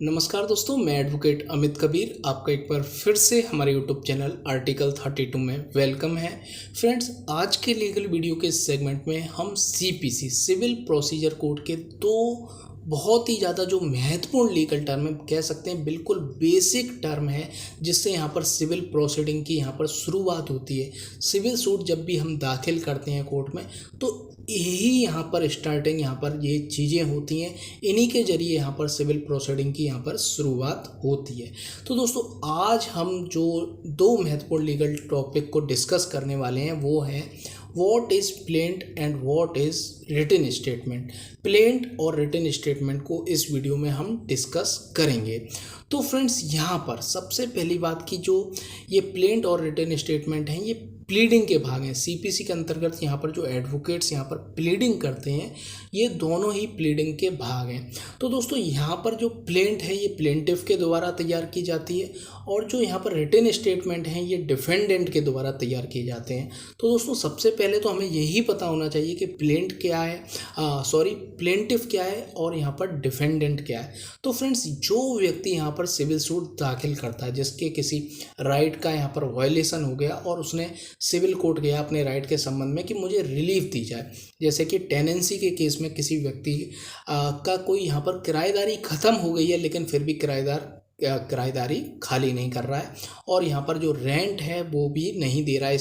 नमस्कार दोस्तों, मैं एडवोकेट अमित कबीर आपका एक बार फिर से हमारे यूट्यूब चैनल आर्टिकल 32 में वेलकम है। फ्रेंड्स, आज के लीगल वीडियो के सेगमेंट में हम सीपीसी सिविल प्रोसीजर कोड के दो बहुत ही ज़्यादा जो महत्वपूर्ण लीगल टर्म है, कह सकते हैं बिल्कुल बेसिक टर्म है, जिससे यहाँ पर सिविल प्रोसीडिंग की यहाँ पर शुरुआत होती है। सिविल सूट जब भी हम दाखिल करते हैं कोर्ट में, तो यही यहाँ पर स्टार्टिंग यहाँ पर ये चीज़ें होती हैं, इन्हीं के जरिए यहाँ पर सिविल प्रोसीडिंग की यहाँ पर शुरुआत होती है। तो दोस्तों, आज हम जो दो महत्वपूर्ण लीगल टॉपिक को डिस्कस करने वाले हैं वो है what is plaint and what is written statement. Plaint और रिटन स्टेटमेंट को इस वीडियो में हम डिस्कस करेंगे। तो फ्रेंड्स, यहाँ पर सबसे पहली बात की जो ये प्लेंट और रिटन स्टेटमेंट हैं, ये प्लीडिंग के भाग हैं। सीपीसी के अंतर्गत यहाँ पर जो एडवोकेट्स यहाँ पर प्लीडिंग करते हैं, ये दोनों ही प्लीडिंग के भाग हैं। तो दोस्तों, यहाँ पर जो प्लेंट है ये प्लेंटिफ के द्वारा तैयार की जाती है, और जो यहाँ पर रिटन स्टेटमेंट हैं ये डिफेंडेंट के द्वारा तैयार किए जाते हैं। तो दोस्तों, सबसे पहले तो हमें यही पता होना चाहिए कि प्लेंट क्या है, प्लेंटिफ क्या है और यहाँ पर डिफेंडेंट क्या है। तो फ्रेंड्स, जो व्यक्ति यहाँ पर सिविल सूट दाखिल करता है जिसके किसी राइट का यहाँ पर वायलेशन हो गया और उसने सिविल कोर्ट गया अपने राइट के संबंध में कि मुझे रिलीफ दी जाए, जैसे कि टेनेंसी के केस में किसी व्यक्ति का कोई यहाँ पर किराएदारी ख़त्म हो गई है, लेकिन फिर भी किराएदारी खाली नहीं कर रहा है और यहाँ पर जो रेंट है वो भी नहीं दे रहा है,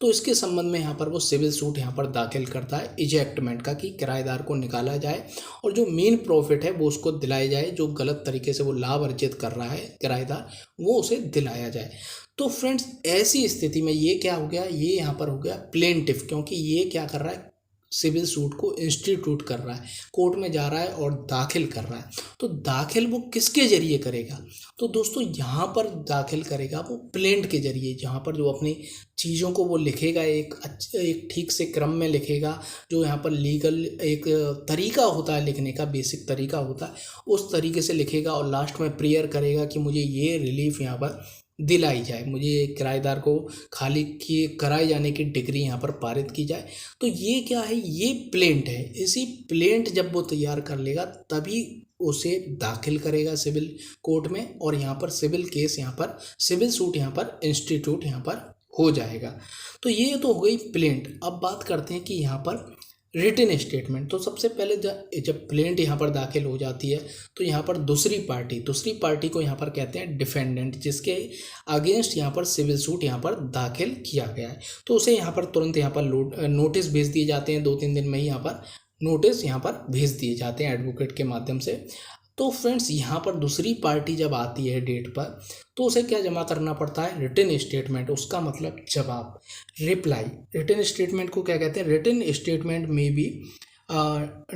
तो इसके संबंध में यहाँ पर वो सिविल सूट यहाँ पर दाखिल करता है इजेक्टमेंट का, कि किराएदार को निकाला जाए और जो मेन प्रॉफिट है वो उसको दिलाया जाए, जो गलत तरीके से वो लाभ अर्जित कर रहा है किराएदार, वो उसे दिलाया जाए। तो फ्रेंड्स, ऐसी स्थिति में ये क्या हो गया, ये यहाँ पर हो गया प्लेंटिफ, क्योंकि ये क्या कर रहा है, सिविल सूट को इंस्टीट्यूट कर रहा है, कोर्ट में जा रहा है और दाखिल कर रहा है। तो दाखिल वो किसके जरिए करेगा? तो दोस्तों, यहाँ पर दाखिल करेगा वो प्लेंट के जरिए, जहाँ पर जो अपनी चीज़ों को वो लिखेगा, एक ठीक से क्रम में लिखेगा, जो यहाँ पर लीगल एक तरीका होता है लिखने का, बेसिक तरीका होता है, उस तरीके से लिखेगा और लास्ट में प्रेयर करेगा कि मुझे ये रिलीफ यहाँ पर दिलाई जाए, मुझे किराएदार को खाली किए कराए जाने की डिग्री यहाँ पर पारित की जाए। तो ये क्या है, ये प्लेंट है। इसी प्लेंट जब वो तैयार कर लेगा तभी उसे दाखिल करेगा सिविल कोर्ट में, और यहाँ पर सिविल केस, यहाँ पर सिविल सूट यहाँ पर इंस्टीट्यूट यहाँ पर हो जाएगा। तो ये तो हो गई प्लेंट। अब बात करते हैं कि यहाँ पर रिटन स्टेटमेंट। तो सबसे पहले जब प्लेंट यहाँ पर दाखिल हो जाती है, तो यहाँ पर दूसरी पार्टी को यहाँ पर कहते हैं डिफेंडेंट, जिसके अगेंस्ट यहाँ पर सिविल सूट यहाँ पर दाखिल किया गया है। तो उसे यहाँ पर तुरंत यहाँ पर नोटिस भेज दिए जाते हैं, 2-3 दिन में ही यहाँ पर नोटिस यहाँ पर भेज दिए जाते हैं एडवोकेट के माध्यम से। तो फ्रेंड्स, यहाँ पर दूसरी पार्टी जब आती है डेट पर, तो उसे क्या जमा करना पड़ता है, रिटन स्टेटमेंट। उसका मतलब जवाब, रिप्लाई। रिटन स्टेटमेंट को क्या कहते हैं, रिटन स्टेटमेंट में be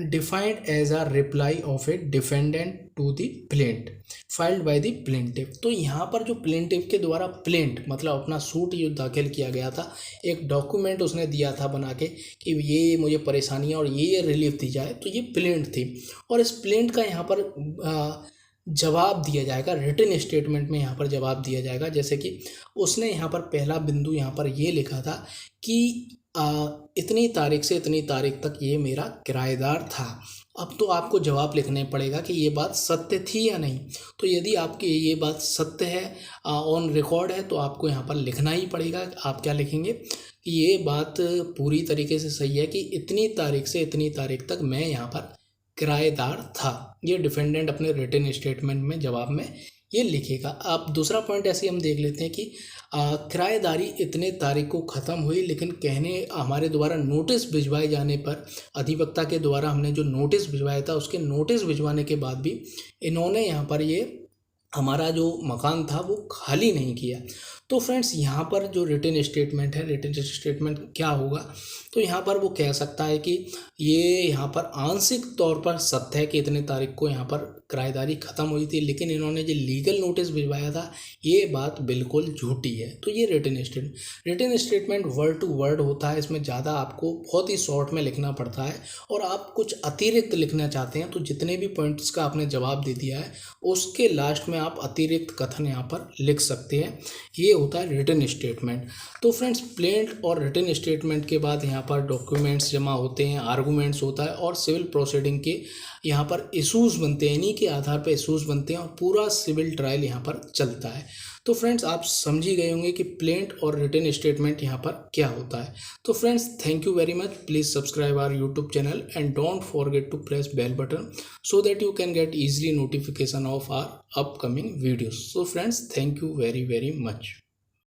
defined as a reply of a defendant to the plaint filed by the plaintiff. तो यहाँ पर जो प्लेंटिफ के द्वारा प्लेंट मतलब अपना सूट जो दाखिल किया गया था, एक डॉक्यूमेंट उसने दिया था बना के कि ये मुझे परेशानियाँ और ये रिलीफ दी जाए, तो ये प्लेंट थी। और इस प्लेंट का यहाँ पर जवाब दिया जाएगा, रिटन स्टेटमेंट में यहाँ पर जवाब दिया जाएगा। जैसे कि उसने यहाँ पर पहला बिंदु यहाँ पर ये लिखा था कि इतनी तारीख से इतनी तारीख तक ये मेरा किराएदार था। अब तो आपको जवाब लिखने पड़ेगा कि ये बात सत्य थी या नहीं। तो यदि आपकी ये बात सत्य है, ऑन रिकॉर्ड है, तो आपको यहाँ पर लिखना ही पड़ेगा। आप क्या लिखेंगे कि ये बात पूरी तरीके से सही है कि इतनी तारीख से इतनी तारीख तक मैं यहाँ पर किराएदार था। ये डिफेंडेंट अपने रिटन स्टेटमेंट में जवाब में ये लिखेगा। अब दूसरा पॉइंट ऐसे हम देख लेते हैं कि किराएदारी इतने तारीख को ख़त्म हुई, लेकिन हमारे द्वारा नोटिस भिजवाए जाने पर, अधिवक्ता के द्वारा हमने जो नोटिस भिजवाया था, उसके नोटिस भिजवाने के बाद भी इन्होंने यहाँ पर ये हमारा जो मकान था वो खाली नहीं किया। तो फ्रेंड्स, यहाँ पर जो रिटन स्टेटमेंट है, रिटन स्टेटमेंट क्या होगा, तो यहाँ पर वो कह सकता है कि ये यहाँ पर आंशिक तौर पर सत्य है कि इतने तारीख को यहाँ पर किराएदारी ख़त्म हुई थी, लेकिन इन्होंने जो लीगल नोटिस भिजवाया था ये बात बिल्कुल झूठी है। तो ये written statement word to word होता है, इसमें ज़्यादा आपको बहुत ही शॉर्ट में लिखना पड़ता है, और आप कुछ अतिरिक्त लिखना चाहते हैं तो जितने भी पॉइंट्स का आपने जवाब दे दिया है उसके लास्ट में आप अतिरिक्त कथन यहाँ पर लिख सकते हैं। ये होता है रिटन स्टेटमेंट। तो फ्रेंड्स, प्लेंट और रिटन स्टेटमेंट के बाद यहाँ पर डॉक्यूमेंट्स जमा होते हैं, आर्गूमेंट्स होता है, और सिविल प्रोसीडिंग के यहाँ पर इशूज़ बनते हैं, इन्हीं के आधार पर इशूज़ बनते हैं और पूरा सिविल ट्रायल यहाँ पर चलता है। तो फ्रेंड्स आप समझ ही गए होंगे कि प्लेंट और रिटन स्टेटमेंट यहाँ पर क्या होता है। तो friends thank you very much. Please subscribe our YouTube channel and don't forget to press bell button so that you can get easily notification of our upcoming videos. So friends, thank you very much.